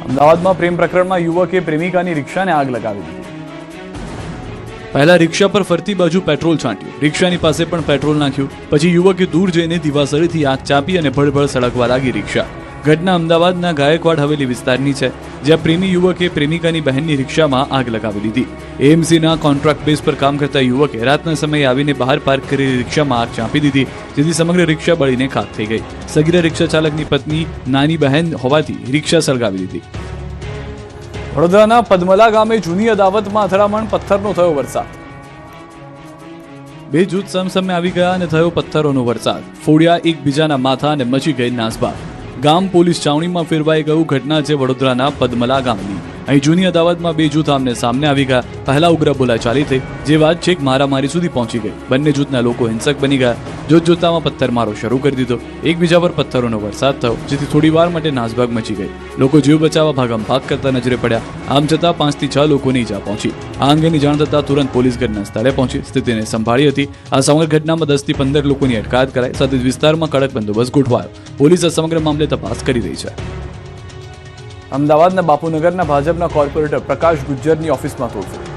અમદાવાદમાં પ્રેમ પ્રકરણમાં યુવકે પ્રેમિકાની રિક્ષાને આગ લગાવી દીધી. પહેલા રિક્ષા પર ફરતી બાજુ પેટ્રોલ છાંટ્યું, રિક્ષાની પાસે પણ પેટ્રોલ નાખ્યું, પછી યુવકે દૂર જઈને દિવાસળીથી આગ ચાપી અને ભળભળ સળગવા લાગી રિક્ષા. ઘટના અમદાવાદના ગાયકવાડ હવેલી વિસ્તારની છે, જ્યાં પ્રેમી યુવકે પ્રેમિકાની બહેનની રિક્ષામાં આગ લગાવી દીધી. એએમસીના કોન્ટ્રાક્ટ બેઝ પર કામ કરતા યુવકે રાતના સમયે આવીને બહાર પાર્ક કરેલી રિક્ષામાં આગ ચાંપી દીધી, જેથી સમગ્ર રિક્ષા બળીને ખાખ થઈ ગઈ. સગીરા રિક્ષા ચાલકની પત્ની નાની બહેન હોવાથી રિક્ષા સળગાવી દીધી. વડોદરાના પદ્મલા ગામે જૂની અદાવતમાં અથડામણ, પથ્થરનો થયો વરસાદ. બે જૂથ સામસામે આવી ગયા અને થયો પથ્થરોનો વરસાદ. ફોડ્યા એકબીજાના માથા અને મચી ગઈ નાસભાગ. ગામ પોલીસ છાવણીમાં ફેરવાઈ ગયું. ઘટના છે વડોદરાના પદ્મલા ગામની. અહીં જૂની અદાવતમાં બે જૂથ આમને સામને આવી ગયા. પહેલા ઉગ્ર બોલાચાલી થઈ, જે વાત છેક મારામારી સુધી પહોંચી ગઈ. બંને જૂથના લોકો હિંસક બની ગયા. જોતજોતામાં પથ્થરમારો શરૂ કરી દીધો. એકબીજા પર પથ્થરોનો વરસાદ થયો, જેથી થોડી વાર માટે નાસભાગ મચી ગઈ. લોકો જીવ બચાવવા ભાગમ-ભાગ કરતા નજરે પડ્યા. આમ છતાં 5 થી 6 લોકોની ઈજા પહોંચી. આ અંગેની જાણ થતાં તુરંત પોલીસ ઘટના સ્થળે પહોંચી સ્થિતિને સંભાળી હતી. આ સમગ્ર ઘટનામાં 10 થી 15 લોકોની અટકાયત કરાઈ. સાથે જ વિસ્તારમાં કડક બંદોબસ્ત ગોઠવાયો. પોલીસ આ સમગ્ર મામલે તપાસ કરી રહી છે. અમદાવાદના બાપુનગરના ભાજપના કોર્પોરેટર પ્રકાશ ગુજ્જરની ઓફિસમાં તોડફોડ.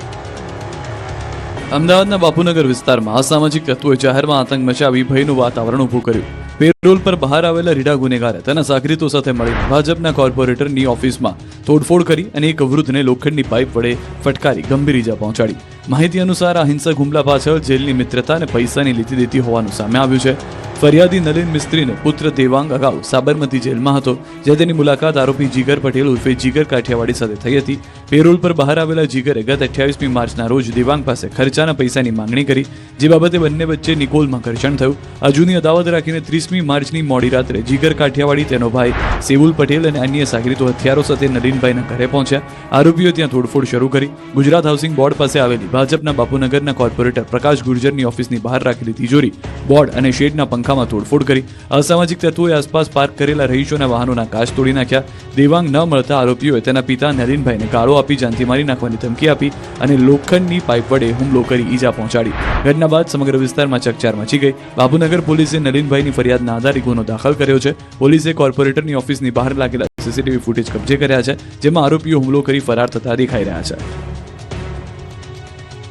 અમદાવાદના બાપુનગર વિસ્તારમાં અસામાજિક તત્વોએ જાહેરમાં આતંક મચાવી ભયનું વાતાવરણ ઊભું કર્યું. પેરોલ પર બહાર આવેલા રીઢા ગુનેગારે તેના સાગરીતો સાથે મળીને ભાજપના કોર્પોરેટરની ઓફિસમાં તોડફોડ કરી અને એક વૃદ્ધને લોખંડની પાઇપ વડે ફટકારી ગંભીર ઈજા પહોંચાડી. માહિતી અનુસાર આ હિંસક હુમલા પાછળ જેલની મિત્રતા અને પૈસાની લીધી દેતી હોવાનું સામે આવ્યું છે. ફરિયાદી નલિન મિસ્ત્રીનો પુત્ર દેવાંગ અગાઉ સાબરમતી જેલમાં હતો, જ્યાં તેની મુલાકાત આરોપી જીગર પટેલ ઉર્ફે જીગર કાઠિયાવાડી સાથે થઈ હતી. પેરોલ પર બહાર આવેલા જીગરે ગત 28મી માર્ચના રોજ દેવાંગ પાસે ખર્ચાના પૈસાની માંગણી કરી, જે બાબતે બંને વચ્ચે નિકોલમાં ઘર્ષણ થયું. આ જૂની અદાવત રાખીને 30મી માર્ચની મોડી રાત્રે જીગર કાઠિયાવાડી, તેનો ભાઈ સેવુલ પટેલ અને અન્ય સાગરીતો હથિયારો સાથે નલિનભાઈના ઘરે પહોંચ્યા. આરોપીઓ ત્યાં તોડફોડ શરૂ કરી. ગુજરાત હાઉસિંગ બોર્ડ પાસે આવેલી ભાજપના બાપુનગરના કોર્પોરેટર પ્રકાશ ગુર્જરની ઓફિસની બહાર રાખેલી તિજોરી, બોર્ડ અને શેડના પંખામાં તોડફોડ કરી. અસામાજિક તત્વોએ આસપાસ પાર્ક કરેલા રહીશોના વાહનોના કાચ તોડી નાખ્યા. દેવાંગ ન મળતા આરોપીઓએ તેના પિતા નલિનભાઈને ગાળો આપી જાનથી મારી નાખવાની ધમકી આપી અને લોખંડની પાઇપ વડે હુમલો કરી ઈજા પહોંચાડી. ઘટના બાદ સમગ્ર વિસ્તારમાં ચકચાર મચી ગઈ. બાપુનગર પોલીસે નલિનભાઈની ફરિયાદના આધારે ગુનો દાખલ કર્યો છે. પોલીસે કોર્પોરેટરની ઓફિસની બહાર લાગેલા સીસીટીવી ફૂટેજ કબજે કર્યા છે, જેમાં આરોપીઓ હુમલો કરી ફરાર થતા દેખાઈ રહ્યા છે.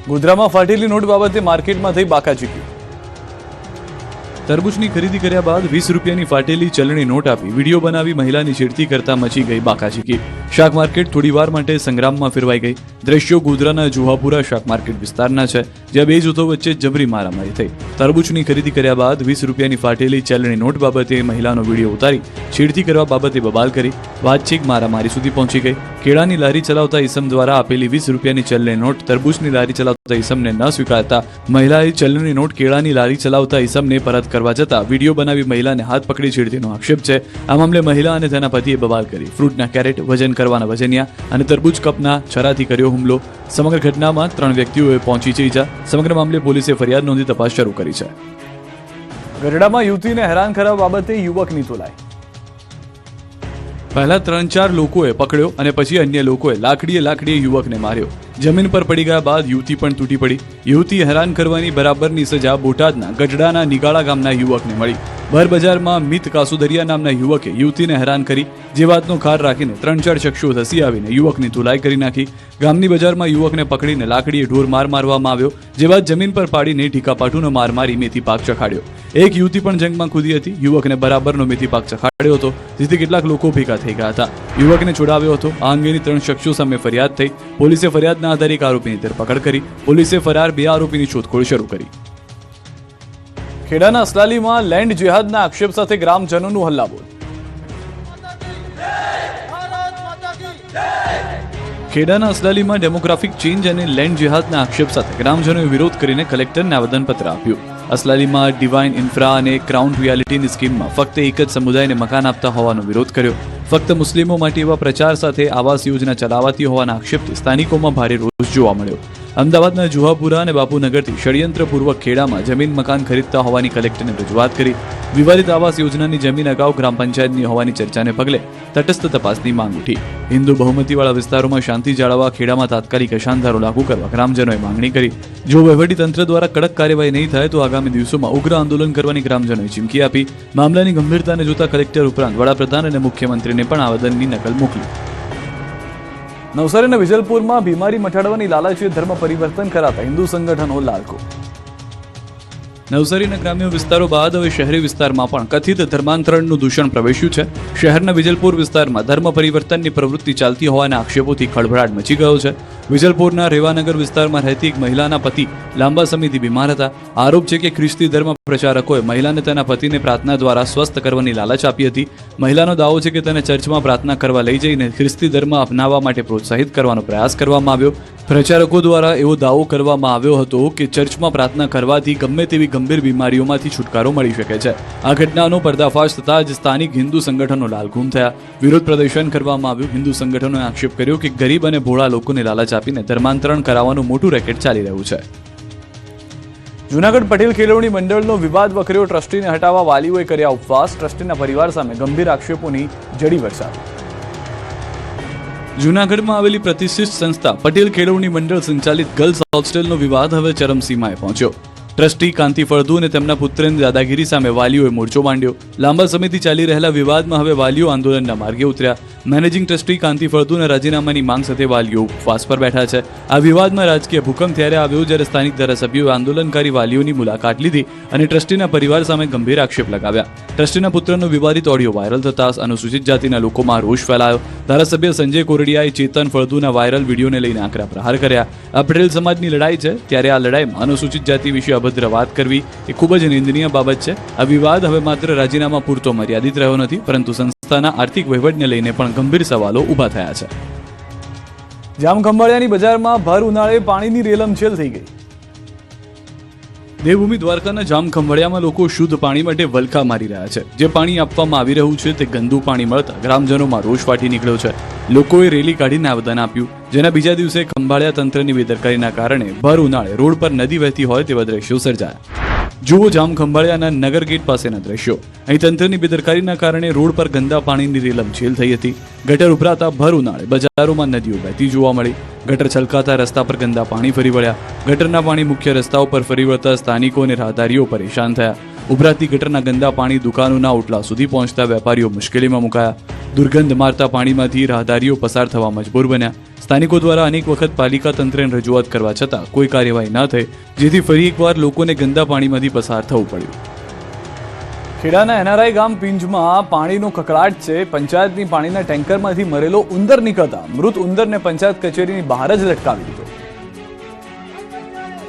ગોધરામાં ફાટેલી નોટ બાબતે માર્કેટમાં થઈ બાકાચીકી. તરબૂચની ખરીદી કર્યા બાદ 20 રૂપિયાની ફાટેલી ચલણી નોટ આપી વિડીયો બનાવી મહિલાની છેડતી કરતા મચી ગઈ બાકાચીકી. શાક માર્કેટ થોડી વાર માટે સંગ્રામમાં ફેરવાઈ ગઈ. દ્રશ્યો ગોધરાના જુહાપુરા શાક માર્કેટ વિસ્તારના છે, જ્યાં બે જૂથો વચ્ચે જબરી મારામારી થઈ. તરબૂચની ખરીદી કર્યા બાદ 20 રૂપિયાની ફાટેલી ચલણી નોટ બાબતે મહિલાનો વિડીયો ઉતારી છેડતી કરવા બાબતે બબાલ કરી. વાત છેક મારામારી સુધી પહોંચી ગઈ. કેળાની લારી ચલાવતા ઈસમ દ્વારા આપેલી 20 રૂપિયાની ચલણી નોટ તરબૂચની લારી ચલાવતા ઈસમને ન સ્વીકારતા મહિલાએ ચલણી નોટ કેળાની લારી ચલાવતા ઈસમને પરત કરવા જતા વિડીયો બનાવી મહિલાને હાથ પકડી છેડતીનો આક્ષેપ છે. આ મામલે મહિલા અને તેના પતિએ બબાલ કરી. ફ્રૂટના કેરેટ, વજન કરવાના વજનિયા અને તરબૂચ કપના છરાથી કર્યો હુમલો. સમગ્ર ઘટનામાં 3 વ્યક્તિઓએ પહોંચી છે ઈજા. સમગ્ર મામલે પોલીસે ફરિયાદ નોંધી તપાસ શરૂ કરી છે. ગરડામાં યુવતીને હેરાન કરવા બાબતે યુવકની તોલાઈ. પહેલા 3-4 લોકોએ પકડ્યો અને પછી અન્ય લોકોએ લાકડીએ યુવકને માર્યો. જમીન પર પડી ગયા બાદ યુવતી પણ તૂટી પડી. યુવતી હેરાન કરવાની બરાબરની સજા બોટાદના ગઢડાના નિગાળા ગામના યુવકને મળી. ભર બજારમાં મિત કાસુદરિયા નામના યુવકે યુવતીને હેરાન કરી, જે વાતનો ખાર રાખીને 3-4 શખ્સો ધસી આવીને યુવકની ધુલાઈ કરી નાખી. ગામની બજારમાં યુવકને પકડીને લાકડીએ ઢોર માર મારવામાં આવ્યો, જે બાદ જમીન પર પાડીને ઢીકાપાટુનો માર મારી મેથી પાક ચખાડ્યો. એક યુવતી પણ જંગમાં કૂદી હતી. યુવકને બરાબરનો મેથી પાક ચખાડ્યો હતો, જેથી કેટલાક લોકો ભેગા થઈ ગયા હતા. યુવકને છોડાવ્યો હતો. આ અંગેની 3 શખ્સો સામે ફરિયાદ થઈ. પોલીસે ફરિયાદના આધારે એક આરોપીની ધરપકડ કરી. પોલીસે ફરાર 2 આરોપીની શોધખોળ શરૂ કરી. ખેડાના અસલાલીમાં લેન્ડ જેહાદના આક્ષેપ સાથે ગ્રામજનોનું હલ્લાબોલ. ખેડાના અસલાલીમાં ડેમોગ્રાફિક ચેન્જ અને લેન્ડ જેહાદના આક્ષેપ સાથે ગ્રામજનોએ વિરોધ કરીને કલેક્ટરને આવેદનપત્ર આપ્યું. અસલાલીમાં ડિવાઇન ઇન્ફ્રા અને ક્રાઉન રિયાલિટીની સ્કીમમાં ફક્ત એક જ સમુદાયને મકાન આપતા હોવાનો વિરોધ કર્યો. ફક્ત મુસ્લિમો માટે એવા પ્રચાર સાથે આવાસ યોજના ચલાવાતી હોવાના આક્ષેપથી સ્થાનિકોમાં ભારે રોષ જોવા મળ્યો. અમદાવાદના જુહાપુરા અને બાપુનગરથી ષડયંત્રપૂર્વક ખેડામાં જમીન મકાન ખરીદતા હોવાની કલેક્ટરને રજૂઆત કરી. વિવાદિત આવાસ યોજનાની જમીન અગાઉ ગ્રામ પંચાયતની હોવાની ચર્ચાને પગલે તટસ્થ તપાસની માંગ ઉઠી. હિન્દુ બહુમતીવાળા વિસ્તારોમાં શાંતિ જાળવવા ખેડામાં તાત્કાલિક અશાંતધારો લાગુ કરવા ગ્રામજનોએ માંગણી કરી. જો વહીવટીતંત્ર દ્વારા કડક કાર્યવાહી નહીં થાય તો આગામી દિવસોમાં ઉગ્ર આંદોલન કરવાની ગ્રામજનોએ ચીમકી આપી. મામલાની ગંભીરતાને જોતા કલેક્ટર ઉપરાંત વડાપ્રધાન અને મુખ્યમંત્રીને પણ આવેદનની નકલ મોકલી. નવસારીના વિજલપુરમાં બીમારી મટાડવાની લાલચે ધર્મ પરિવર્તન કરાતા હિન્દુ સંગઠનો લાલકો. નવસારીના ગ્રામ્ય વિસ્તારો બાદ હવે શહેરી વિસ્તારમાં પણ કથિત ધર્માંતરણનું દૂષણ પ્રવેશ્યું છે. શહેરના વિજલપુર વિસ્તારમાં ધર્મ પરિવર્તનની પ્રવૃત્તિ ચાલતી હોવાના આક્ષેપોથી ખળભળાટ મચી ગયો છે. વિજલપુરના રેવાનગર વિસ્તારમાં રહેતી એક મહિલાના પતિ લાંબા સમયથી બીમાર હતા. આરોપ છે કે ખ્રિસ્તી ધર્મ પ્રચારકોએ મહિલાને તેના પતિને પ્રાર્થના દ્વારા સ્વસ્થ કરવાની લાલચ આપી હતી. મહિલાનો દાવો છે કે તેને ચર્ચમાં પ્રાર્થના કરવા લઈ જઈને ખ્રિસ્તી ધર્મ અપનાવવા માટે પ્રોત્સાહિત કરવાનો પ્રયાસ કરવામાં આવ્યો. પ્રચારકો દ્વારા એવો દાવો કરવામાં આવ્યો હતો કે ચર્ચમાં પ્રાર્થના કરવાથી ગમે તેવી ગંભીર બીમારીઓમાંથી છુટકારો મળી શકે છે. આ ઘટનાનો પર્દાફાશ થતાં જ સ્થાનિક હિન્દુ સંગઠનો લાલઘૂમ થયા. વિરોધ પ્રદર્શન કરવામાં આવ્યું. હિન્દુ સંગઠનોએ આક્ષેપ કર્યો કે ગરીબ અને ભોળા લોકોને લાલચ આપીને ધર્માંતરણ કરાવવાનું મોટું રેકેટ ચાલી રહ્યું છે. જૂનાગઢ પટેલ કેળવણી મંડળનો વિવાદ વકર્યો. ટ્રસ્ટીને હટાવવા વાલીઓએ કર્યા ઉપવાસ. ટ્રસ્ટીના પરિવાર સામે ગંભીર આક્ષેપોની જડી વરસાદ. જૂનાગઢમાં આવેલી પ્રતિષ્ઠિત સંસ્થા પટેલ કેળવણી મંડળ સંચાલિત ગર્લ્સ હોસ્ટેલનો વિવાદ હવે ચરમસીમાએ પહોંચ્યો. ટ્રસ્ટી કાંતિ ફળદુ અને તેમના પુત્રની દાદાગીરી સામે વાલીઓએ મોરચો માંડ્યો. લાંબા સમયથી ચાલી રહેલા વિવાદમાં હવે વાલીઓ આંદોલનના માર્ગે ઉતર્યા. મેનેજિંગ ટ્રસ્ટી કાંતિ ફળદુના રાજીનામાની માંગ સાથે વાલીઓ ઉપવાસ પર બેઠા છે. આ વિવાદમાં રાજકીય ભૂકંપ ત્યારે આવ્યો જ્યારે સ્થાનિક ધારાસભ્યોએ આંદોલનકારી વાલીઓની મુલાકાત લીધી અને ટ્રસ્ટીના પરિવાર સામે ગંભીર આક્ષેપ લગાવ્યા. ટ્રસ્ટીના પુત્રનો વિવાદિત ઓડિયો વાયરલ થતા અનુસૂચિત જાતિના લોકોમાં રોષ ફેલાયો. ધારાસભ્ય સંજય કોરડિયાએ ચેતન ફળદુના વાયરલ વિડીયોને લઈને આકરા પ્રહાર કર્યા. આ પટેલ સમાજની લડાઈ છે, ત્યારે આ લડાઈમાં અનુસૂચિત જાતિ વિશે અભદ્ર વાત કરવી એ ખૂબ જ નિંદનીય બાબત છે. આ વિવાદ હવે માત્ર રાજીનામા પૂરતો મર્યાદિત રહ્યો નથી, પરંતુ સંસ્થાના આર્થિક વહીવટને લઈને પણ ગંભીર સવાલો ઊભા થયા છે. જામખંભાળિયાની બજારમાં ભર ઉનાળે પાણીની રેલમછેલ થઈ ગઈ. દેવભૂમિ દ્વારકાના જામખંભાળિયામાં લોકો શુદ્ધ પાણી માટે વલખા મારી રહ્યા છે. જે પાણી આપવામાં આવી રહ્યું છે તે ગંદુ પાણી મળતા ગ્રામજનોમાં રોષ ફાટી નીકળ્યો છે. લોકોએ રેલી કાઢીને આવેદન આપ્યું, જેના બીજા દિવસે ખંભાળિયા તંત્રની બેદરકારીના કારણે ભર ઉનાળે રોડ પર નદી વહેતી હોય તેવા દ્રશ્યો સર્જાયા. જુઓ જામખંભાળિયાના નગર ગેટ પાસેના દ્રશ્યો. અહીં તંત્રની બેદરકારીના કારણે રોડ પર ગંદા પાણીની રેલમછેલ થઈ હતી. ગટર ઉભરાતા ભર ઉનાળે બજારોમાં નદીઓ વહેતી જોવા મળી. ગટર છલકાતા રસ્તા પર ગંદા પાણી ફરી વળ્યા. ગટરના પાણી મુખ્ય રસ્તાઓ પર ફરી વળતા સ્થાનિકો અને રાહદારીઓ પરેશાન થયા. ઉભરાતી ગટરના ગંદા પાણી દુકાનોના ઓટલા સુધી પહોંચતા વેપારીઓ મુશ્કેલીમાં મુકાયા. દુર્ગંધ મારતા પાણીમાંથી રાહદારીઓ પસાર થવા મજબૂર બન્યા. સ્થાનિકો દ્વારા અનેક વખત પાલિકા તંત્રને રજૂઆત કરવા છતાં કોઈ કાર્યવાહી ન થઈ, જેથી ફરી એકવાર લોકોને ગંદા પાણીમાંથી પસાર થવું પડ્યું. ખેડાના એનઆરઆઈ ગામ પિંજમાં પાણીનો કકળાટ છે. પંચાયતની પાણીના ટેન્કરમાંથી મરેલો ઉંદર નીકળતા મૃત ઉંદરને પંચાયત કચેરીની બહાર જ લટકાવી દીધો.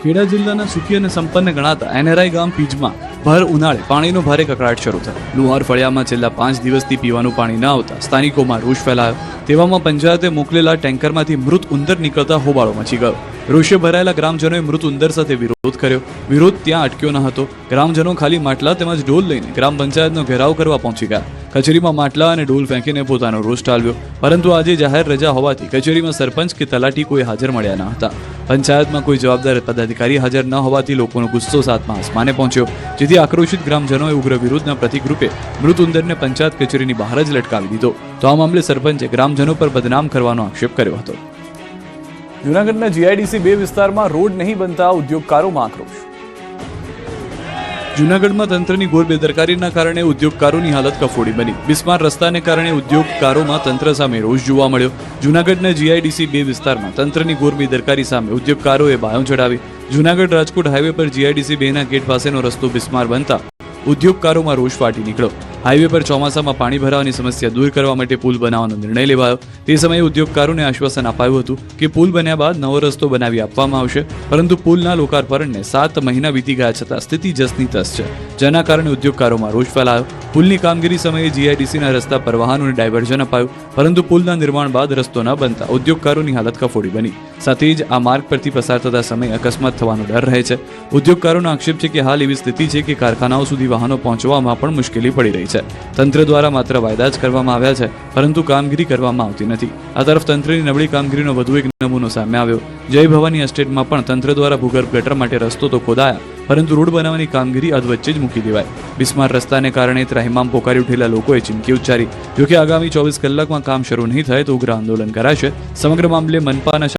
ખેડા જિલ્લાના સુખી અને સંપન્ન ગણાતા એનઆરઆઈ ગામ પીજમાં ભર ઉનાળે પાણીનો ભારે કકળાટ શરૂ થયો. લુહાર ફળિયામાં છેલ્લા 5 દિવસથી પીવાનું પાણી ન આવતા સ્થાનિકોમાં રોષ ફેલાયો. તેવામાં પંચાયતે મોકલેલા ટેન્કરમાંથી મૃત ઉંદર નીકળતા હોબાળો મચી ગયો. રોષે ભરાયેલા ગ્રામજનોએ મૃત ઉંદર સાથે વિરોધ કર્યો. વિરોધ ત્યાં અટક્યો ન હતો. ગ્રામજનો ખાલી માટલા તેમજ ડોલ લઈને ગ્રામ પંચાયતનો ઘેરાવ કરવા પહોંચી ગયા. કચેરીમાં માટલા અને ડોલ ફેંકીને પોતાનો રોષ ટાળવ્યો. પરંતુ આજે જાહેર રજા હોવાથી કચેરીમાં સરપંચ કે તલાટી કોઈ હાજર મળ્યા ન હતા. પંચાયતમાં કોઈ જવાબદાર પદાધિકારી હાજર ન હોવાથી લોકોનો ગુસ્સો સાતમા આસમાને પહોંચ્યો, જેથી આક્રોશિત ગ્રામજનોએ ઉગ્ર વિરોધના પ્રતિક રૂપે મૃત ઉંદરને પંચાયત કચેરીની બહાર જ લટકાવી દીધો. તો આ મામલે સરપંચે ગ્રામજનો પર બદનામ કરવાનો આક્ષેપ કર્યો હતો. જૂનાગઢના જીઆઈડીસી 2 વિસ્તારમાં રોડ નહીં બનતા ઉદ્યોગકારોમાં આક્રોશ. જૂનાગઢમાં તંત્રની ઘોર બેદરકારીના કારણે ઉદ્યોગકારોની હાલત કફોડી બની. બિસ્માર રસ્તાને કારણે ઉદ્યોગકારોમાં તંત્ર સામે રોષ જોવા મળ્યો. જૂનાગઢના જીઆઈડીસી 2 વિસ્તારમાં તંત્રની ઘોર બેદરકારી સામે ઉદ્યોગકારોએ બાયો ચડાવી. જૂનાગઢ રાજકોટ હાઈવે પર જીઆઈડીસી 2ના ગેટ પાસેનો રસ્તો બિસ્માર બનતા ઉદ્યોગકારોમાં રોષ ફાટી નીકળ્યો. હાઈવે પર ચોમાસામાં પાણી ભરાવાની સમસ્યા દૂર કરવા માટે પુલ બનાવવાનો નિર્ણય લેવાયો. તે સમયે ઉદ્યોગકારોને આશ્વાસન અપાયું હતું કે પુલ બન્યા બાદ નવો રસ્તો બનાવી આપવામાં આવશે, પરંતુ પુલના લોકાર્પણને 7 મહિના વીતી ગયા છતાં સ્થિતિ જસની તસ છે, જેના કારણે ઉદ્યોગકારોમાં રોષ ફેલાયો. પુલની કામગીરી સમયે જીઆઈડીસીના રસ્તા પર વાહનોને ડાયવર્ઝન અપાયું, પરંતુ પુલના નિર્માણ બાદ રસ્તો ન બનતા ઉદ્યોગકારોની હાલત કફોડી બની. સાથે જ આ માર્ગ પરથી પસાર થતા સમયે અકસ્માત થવાનો ડર રહે છે. ઉદ્યોગકારોનો આક્ષેપ છે કે હાલ એવી સ્થિતિ છે કે કારખાનાઓ સુધી વાહનો પહોંચવામાં પણ મુશ્કેલી પડી રહી છે. તંત્ર દ્વારા માત્ર વાયદા જ કરવામાં આવ્યા છે, પરંતુ કામગીરી કરવામાં આવતી નથી. આ તરફ તંત્રની નબળી કામગીરીનો વધુ એક નમૂનો સામે આવ્યો. જય ભવાની એસ્ટેટમાં પણ તંત્ર દ્વારા ભૂગર્ભ ગટર માટે રસ્તો તો ખોદાયા, પરંતુ રોડ બનાવવાની કામગીરી અધવચ્ચે જ મૂકી દેવાય. બિસ્માર રસ્તાને કારણે ત્રાહિમામ પોકારી ઉઠેલા લોકોએ ચીમકી ઉચ્ચારી. જોકે આગામી 24 કલાકમાં કામ શરૂ નહીં થાય તો ઉગ્ર આંદોલન કરાશે. સમગ્ર મામલે મનપાના